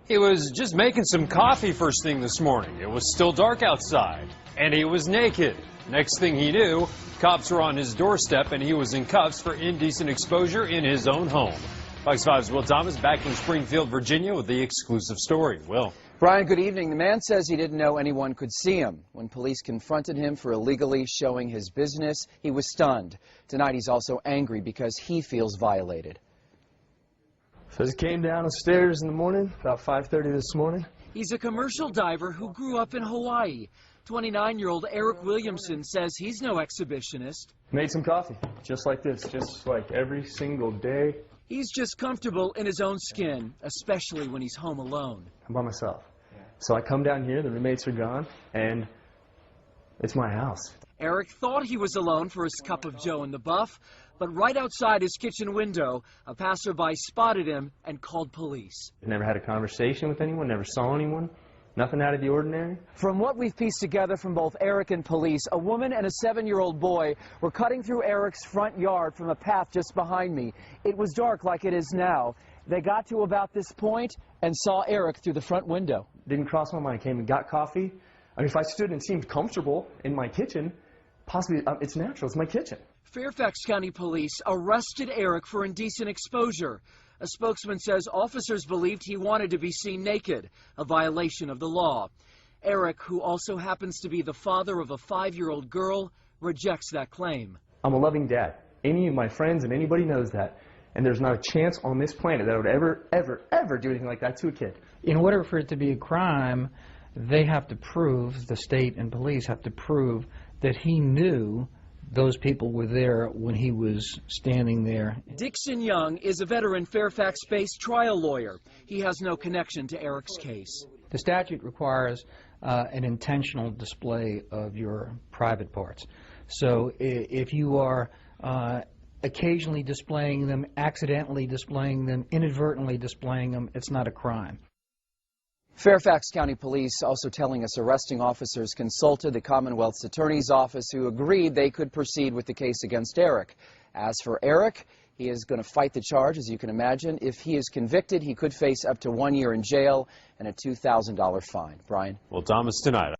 He was just making some coffee first thing this morning. It was still dark outside, and he was naked. Next thing he knew, cops were on his doorstep, and he was in cuffs for indecent exposure in his own home. Fox 5's Will Thomas back from Springfield, Virginia with the exclusive story. Will. Brian, good evening. The man says he didn't know anyone could see him. When police confronted him for illegally showing his business, he was stunned. Tonight he's also angry because he feels violated. So he came down the stairs in the morning, about 5:30 this morning. He's a commercial diver who grew up in Hawaii. 29-year-old Eric Williamson says he's no exhibitionist. Made some coffee, just like this, just like every single day. He's just comfortable in his own skin, especially when he's home alone. I'm by myself. So I come down here, the roommates are gone, and it's my house. Eric thought he was alone for his cup of joe in the buff, but right outside his kitchen window, a passerby spotted him and called police. Never had a conversation with anyone, never saw anyone, nothing out of the ordinary. From what we've pieced together from both Eric and police, a woman and a 7-year-old boy were cutting through Eric's front yard from a path just behind me. It was dark like it is now. They got to about this point and saw Eric through the front window. Didn't cross my mind. I came and got coffee. I mean, if I stood and seemed comfortable in my kitchen, possibly it's natural. It's my kitchen. Fairfax County Police arrested Eric for indecent exposure. A spokesman says officers believed he wanted to be seen naked, a violation of the law. Eric, who also happens to be the father of a 5-year-old girl, rejects that claim. I'm a loving dad. Any of my friends and anybody knows that. And there's not a chance on this planet that I would ever do anything like that to a kid. In order for it to be a crime, they have to prove, the state and police have to prove that he knew those people were there when he was standing there. Dixon Young is a veteran Fairfax-based trial lawyer. He has no connection to Eric's case. The statute requires an intentional display of your private parts. So if you are occasionally displaying them, accidentally displaying them, inadvertently displaying them, it's not a crime. Fairfax County Police also telling us arresting officers consulted the Commonwealth's Attorney's Office, who agreed they could proceed with the case against Eric. As for Eric, he is going to fight the charge, as you can imagine. If he is convicted, he could face up to 1 year in jail and a $2,000 fine. Brian? Well, Thomas, tonight.